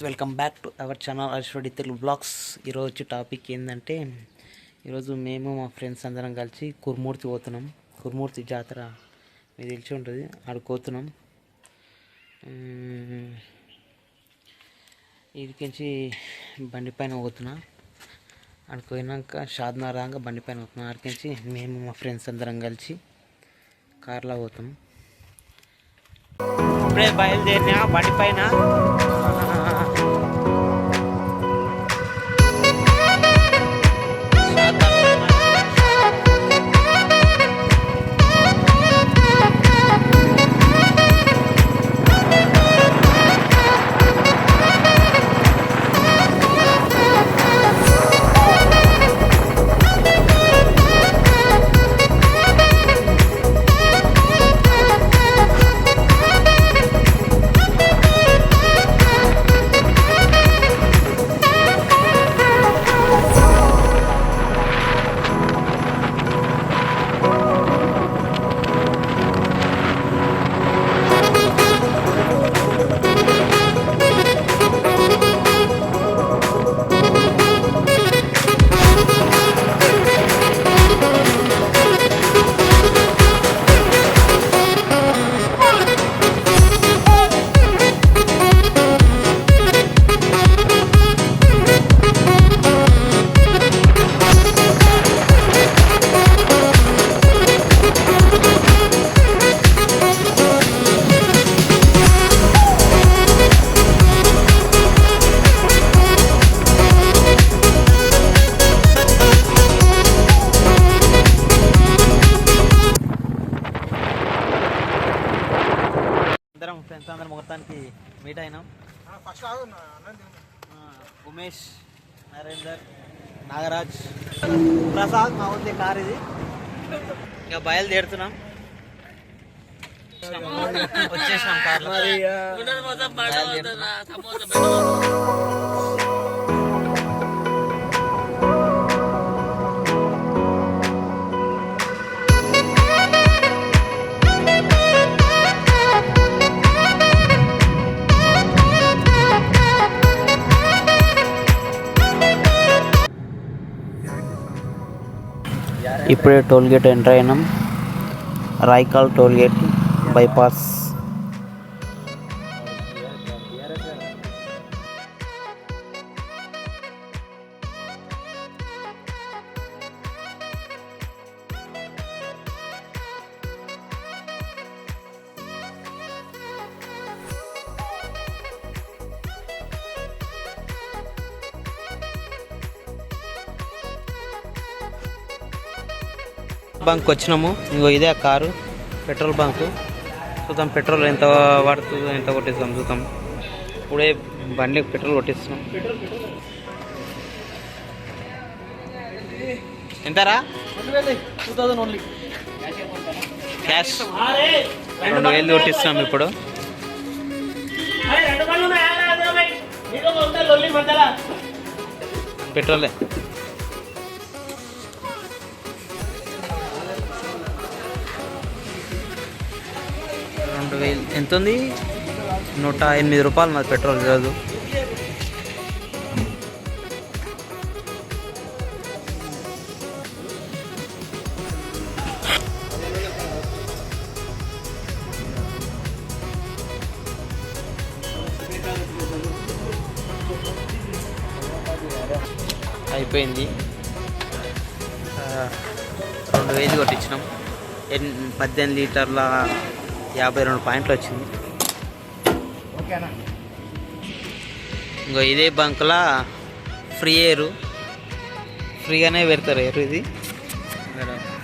Welcome back to our channel అశ్వడి Telugu blogs. ఈరోజు topic ఏంటంటే, ఈరోజు మేము మా ఫ్రెండ్స్ అందరం కలిసి కురుమూర్తి పోతున్నాం. కురుమూర్తి జాతర మీకు తెలిసి ఉంటుంది, ఆడుకోతున్నాం. ఇదికించి బండి పైన పోతున్నా. ఆడుకోయినాక షాద్నగర్ దాకా బండి పైన పోతున్నాం. ఆడికించి మేము మా ఫ్రెండ్స్ అందరం కలిసి కార్లో పోతాం. ఇప్పుడే బయలుదేరినా బండి పైన. ఫ్రెండ్స్ అందరం మొత్తానికి మీట్ అయినాం. ఉమేష్, నరేందర్, నాగరాజ్, ప్రసాద్, మా ఉంది కార్ ఇది. ఇంకా బయలుదేరుతున్నాం. వచ్చేసినాం కార్లో. ఇప్పుడే టోల్ గేట్ ఎంటర్ అయినాం. రాయకాల్ టోల్ గేట్ బైపాస్. బంక్ వచ్చినాము. ఇంకో ఇదే ఆ కారు, పెట్రోల్ బంక్. చూద్దాం పెట్రోల్ ఎంత పడుతుందో, ఎంత కొట్టిస్తాం చూద్దాం. ఇప్పుడే బండికి పెట్రోల్ కొట్టిస్తున్నాం. ఎంతరా? 2000 ఓన్లీ క్యాష్. 2000 కొట్టిస్తున్నాం ఇప్పుడు. పెట్రోలే. 2000 ఎంత ఉంది? 108 రూపాయలు మాది పెట్రోల్ ఈరోజు. అయిపోయింది. 2000 కొట్టించినాం. 18 లీటర్ల 52 పాయింట్లు వచ్చింది. ఇంకో ఇదే బంక్లా ఫ్రీ ఎయిర్, ఫ్రీగానే పెడతారు ఎయిర్. ఇది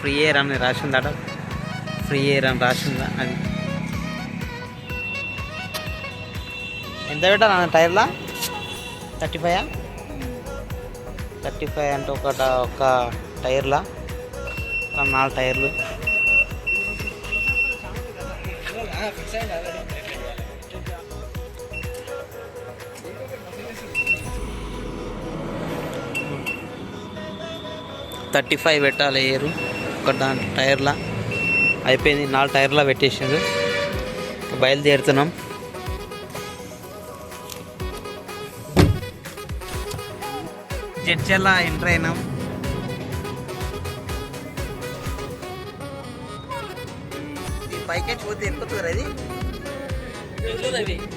ఫ్రీ ఎయిర్ అని రాసిందట. ఫ్రీ ఎయిర్ అని రాసిందా అది. ఎంత పెట్టారు అన్న టైర్లా? 35 అంటే ఒక టైర్లా 4 టైర్లు. $35 పెట్టాలి ఎయిర్ ఒక దాంట్లో టైర్లా. అయిపోయింది, 4 టైర్లా పెట్టేసారు. బయలుదేరుతున్నాం. జడ్చర్ల ఎంటర్ అయినాం. పైకే పోతే ఎక్కుతుంది అది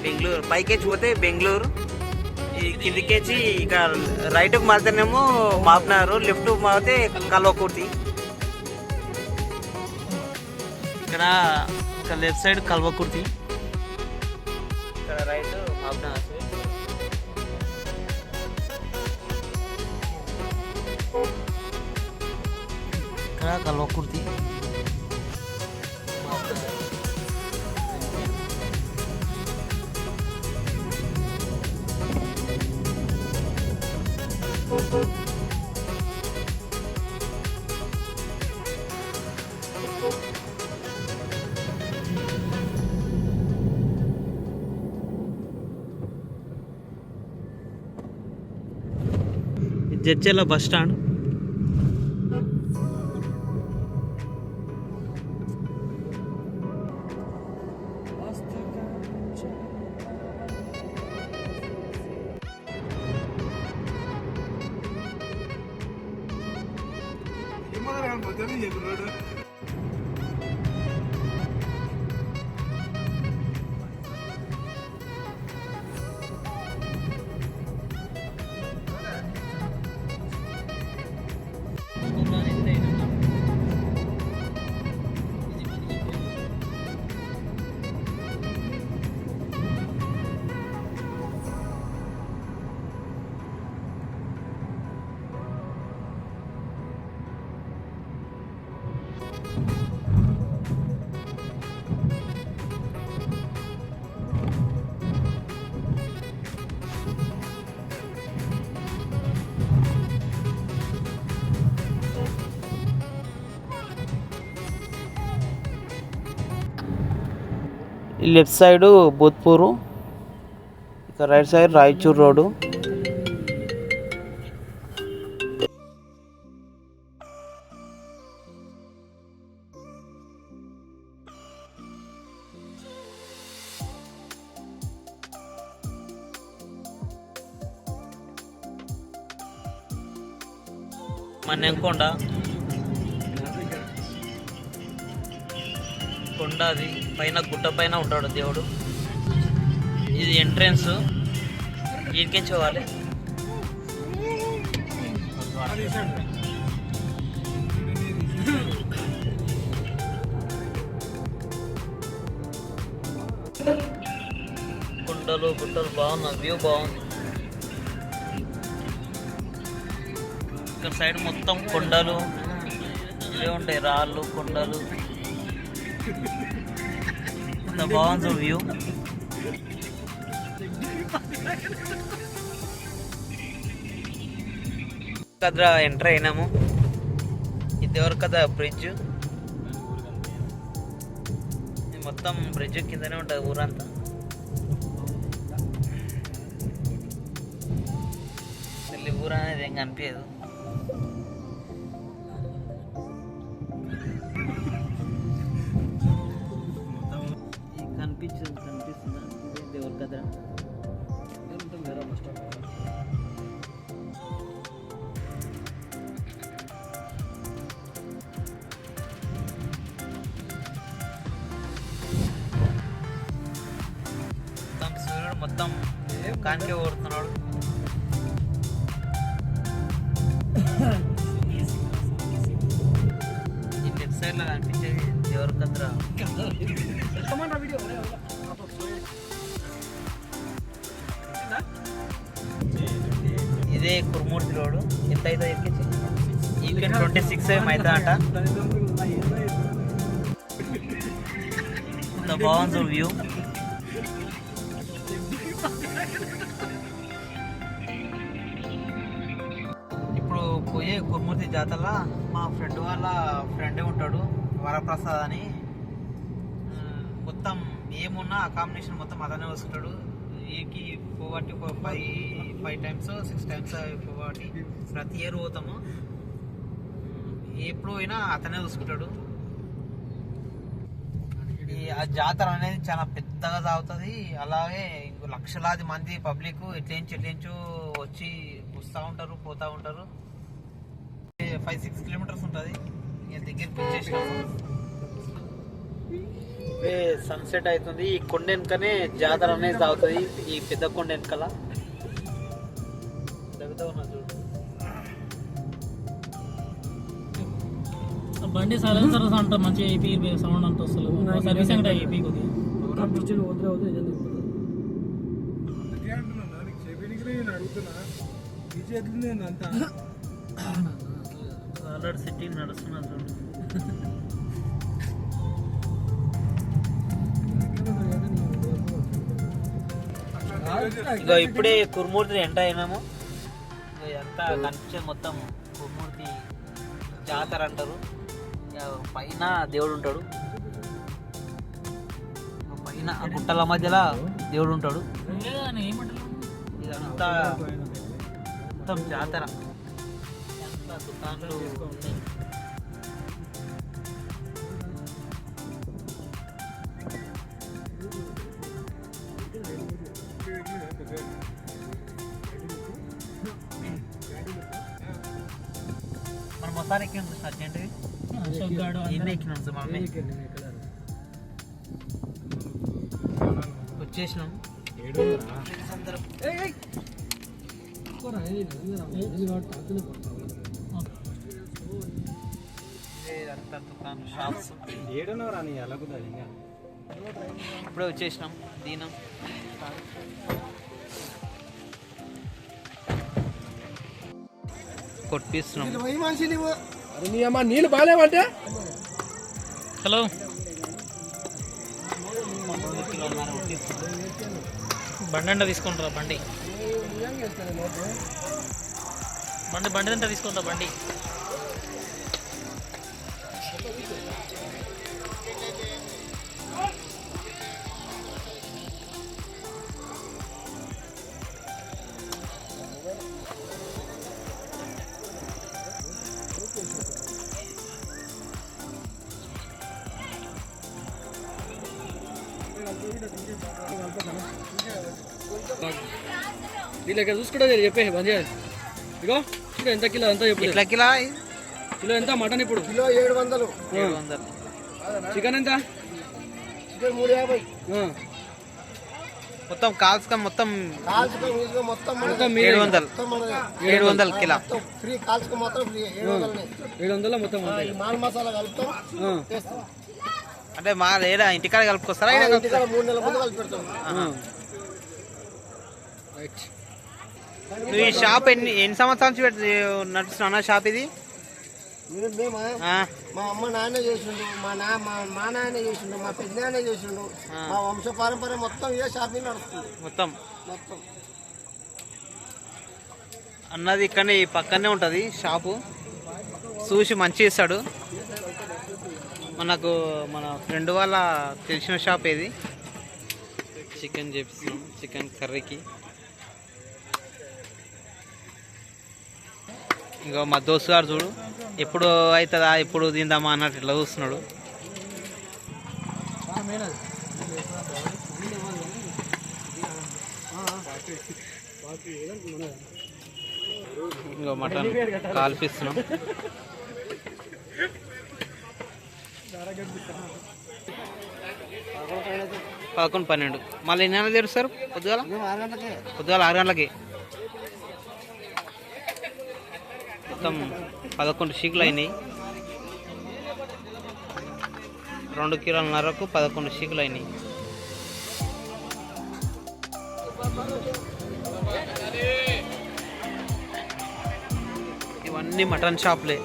బెంగళూరు. పైకే పోతే బెంగళూరు. ఈ కిందికేసి ఇక రైట్కి మారితేనేమో మాపునారు, లెఫ్ట్ మారితే కల్వకుర్తి. ఇక్కడ లెఫ్ట్ సైడ్ కల్వకుర్తి, ఇక్కడ రైట్ మాపునారు. ఇక్కడ Kalwakurthy. Jadcherla bus stand. Left side Bhoothpur, ఇక right side Raichur road. Mannemkonda కొండ, అది పైన గుట్ట పైన ఉంటాడు దేవుడు. ఇది ఎంట్రన్స్, వీడికే చూడాలి. కొండలు గుట్టలు బాగున్నాయి, వ్యూ బాగుంది. ఇక్కడ సైడ్ మొత్తం కొండలు ఇవే ఉంటాయి, రాళ్ళు కొండలు. ఇంత బాగుంది వ్యూ. కద్రా ఎంటర్ అయినాము. ఇది ఎవరు కదా బ్రిడ్జ్, మొత్తం బ్రిడ్జ్ కిందనే ఉంటుంది ఊరంతా. మళ్ళీ ఊరు అనేది ఏం కనిపించదు. కనిపిస్తుందా దేవుడు కదా. మొత్తం సూర్యుడు మొత్తం కానికే ఓడుతున్నాడు. ఈ లెఫ్ట్ సైడ్ లో కనిపించేది దేవుడు కదరా. ఇదే కురుమూర్తి రోడ్. ఎంత అవుతుంది ఎక్కించి? ఈవెన్ 26 అవుతా అంట. ఇంత బాగుంది వ్యూ. ఇప్పుడు పోయే కురుమూర్తి జాతరలో మా ఫ్రెండ్ వాళ్ళ ఫ్రెండే ఉంటాడు, వరప్రసాద్ అని. మొత్తం ఏమున్నా అకామిడేషన్ మొత్తం అతనే వస్తుంటాడు. ఏకి పోవాటి ఒక 5 times 6 times పోవాటి. ప్రతి ఇయర్ పోతాము. ఎప్పుడు పోయినా అతనే చూసుకుంటాడు. ఆ జాతర అనేది చాలా పెద్దగా సాగుతుంది. అలాగే లక్షలాది మంది పబ్లిక్ ఎట్లేంచో వచ్చి వస్తూ ఉంటారు పోతూ ఉంటారు. 5-6 కిలోమీటర్స్ ఉంటుంది. ఇక దగ్గరికి వచ్చేసినాము. సన్సెట్ అవుతుంది. ఈ కొండ వెనుకనే జాతర అనేది సాగుతుంది. ఈ పెద్ద కొండ వెనకాల దగ్గర ఉన్నా చూడు. బండి సైలెన్సర్ అంట మంచి ఏపీ సౌండ్ అంత వస్తుంది. సర్వీస్ అంటే ఏపీ కొద్దిగా ఆల్రెడీ సిట్టింగ్ నడుస్తున్నా చూడు. ఇక ఇప్పుడే కురుమూర్తి ఎంటర్ అయినాము. ఎంత కనిపించేది మొత్తం కురుమూర్తి జాతర అంటారు. పైన దేవుడు ఉంటాడు. పైన గుట్టల మధ్యలో దేవుడు ఉంటాడు. ఇదంతా మొత్తం జాతర. ఎంత దుకాణాలు ఉన్నాయి. మనం ఒకసారి ఎక్కినాం అర్జెంట్ ఎన్ని ఎక్కినాం సార్ మనమే వచ్చేసినాం. ఇప్పుడే వచ్చేసినాం. దీనం కొట్టిస్తున్నాం. నీళ్ళు బాగాలేమంటే హలో బండి అంటే తీసుకుంటారా? బండి అంటే తీసుకుంటా బండి. వీళ్ళకి చూసుకుంటే చెప్పే బంద్ చేయాలి. ఇగో చూడు ఎంత కిలో ఎంత చెప్పు. కిలో ఎంత మటన్? ఇప్పుడు కిలో 700. చికెన్ ఎంత? చికెన్ 350. మొత్తం కాల్చుకొని మొత్తం 700 కిలో ఫ్రీ. కాల్చుకొని మొత్తం ఫ్రీ 700 మొత్తం. మాల్ మసాలా కలుపుతాం. అంటే మా లేదా ఇంటికాడ కలుపుకొస్తారా? 3 నెలల ముందు కలిపి పెడతాం. నువ్వు ఈ షాప్ ఎన్ని సంవత్సరాల నుంచి నడుస్తున్నా షాప్ ఇది? మా అమ్మ నాన్న చేసిండు, మా నాన్న చేసిండు, మా పెద్ద నాన్న చేసిండు, మా వంశ పారంపర్య మొత్తం ఇదే షాపింగ్ నడుస్తుంది. మొత్తం అన్నది ఇక్కడనే ఈ పక్కనే ఉంటుంది షాపు. చూసి మంచి ఇస్తాడు. మనకు మన ఫ్రెండ్ వాళ్ళ తెలిసిన షాప్ ఇది. చికెన్ చేపిస్తున్నాం. చికెన్ కర్రీకి ఇంకా మా దోస్తు గారు చూడు ఎప్పుడు అవుతుందా ఎప్పుడు తిందామా అన్నట్టు ఇట్లా చూస్తున్నాడు. ఇంకా మటన్ కాల్పిస్తున్నాం. పదకొండు 12 మళ్ళీ ఎన్ని గంటలు తెరుస్తారు? పొద్దుగాల 6 గంటలకి. మొత్తం 11 షీకులు అయినాయి. 2 కిలోలన్నరకు 11 షీకులు అయినాయి. ఇవన్నీ మటన్ షాపులే.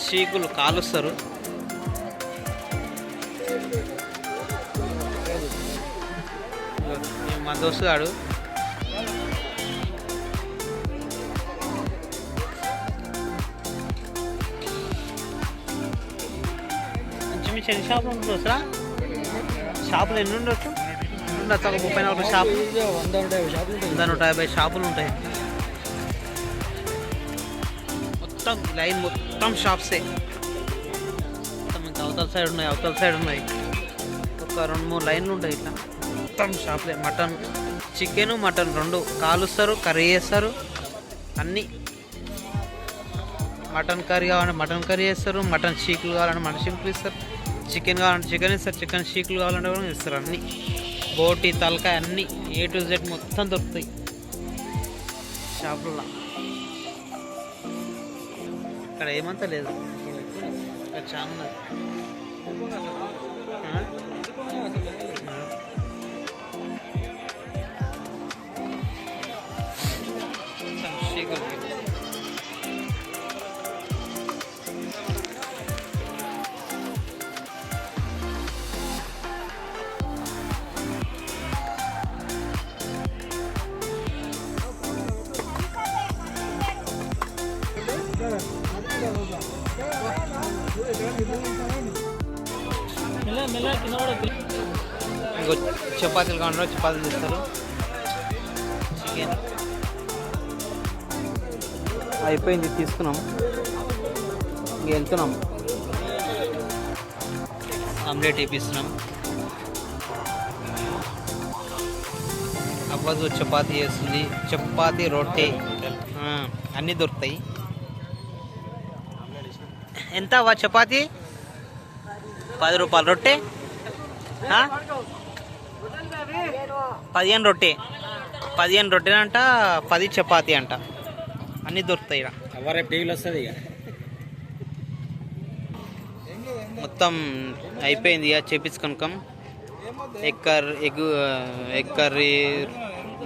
షీకులు కాలుస్తారు. మా దోస్తు గాడు మంచి ఎన్ని షాపులు ఉంటుంది వస్తారా? షాపులు ఎన్ని ఉండొచ్చు? ఉండొచ్చు ఒక 34 షాపులు, 150 షాపులు ఉంటాయి. మొత్తం లైన్ మొత్తం షాప్సే. మొత్తం ఇంకా అవతల సైడ్ ఉన్నాయి. ఒక 2-3 లైన్లు ఉంటాయి. ఇట్లా మొత్తం షాప్లే. మటన్ చికెన్ మటన్ 2 కాలుస్తారు, కర్రీ చేస్తారు. అన్నీ. మటన్ కర్రీ కావాలంటే మటన్ కర్రీ చేస్తారు, మటన్ షీకులు కావాలంటే మటన్ షీకులు ఇస్తారు, చికెన్ కావాలంటే చికెన్ ఇస్తారు, చికెన్ షీకులు కావాలంటే కూడా ఇస్తారు. అన్నీ బోటి తలకాయ అన్నీ A to Z మొత్తం దొరుకుతాయి షాపులో. ఇక్కడ ఏమంతా లేదు, ఇక్కడ చాలా ఉన్నది. మెల్ల కింద పడద్దు. ఇంకో చపాతీలు కావాలంటే చపాతీలు చేస్తారు. చికెన్ అయిపోయింది, తీసుకున్నాం, ఇంక వెళ్తున్నాం. ఆమ్లెట్ వేపిస్తున్నాం. అవ్వదు చపాతీ చేస్తుంది, చపాతీ రొట్టె అన్నీ దొరుకుతాయి. ఎంత అవ్వ చపాతీ? 10 రూపాయలు. రొట్టె 15 రొట్టె, 15 రొట్టెలంట, 10 చపాతీ అంట. అన్నీ దొరుకుతాయి ఇక్కడ. రేపు టీవీలో వస్తుంది ఇక. మొత్తం అయిపోయింది ఇక చేపించుకొనకం. ఎగ్ కర్రీ,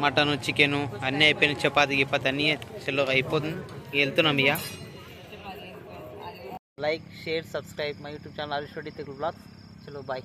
మటను, చికెను అన్నీ అయిపోయినాయి. చపాతీ గిపాతి అన్నీ చలో అయిపోతుంది. వెళ్తున్నాం ఇక. Like, share, subscribe my YouTube channel Aarush Reddy Telugu vlogs. చలో బాయ్.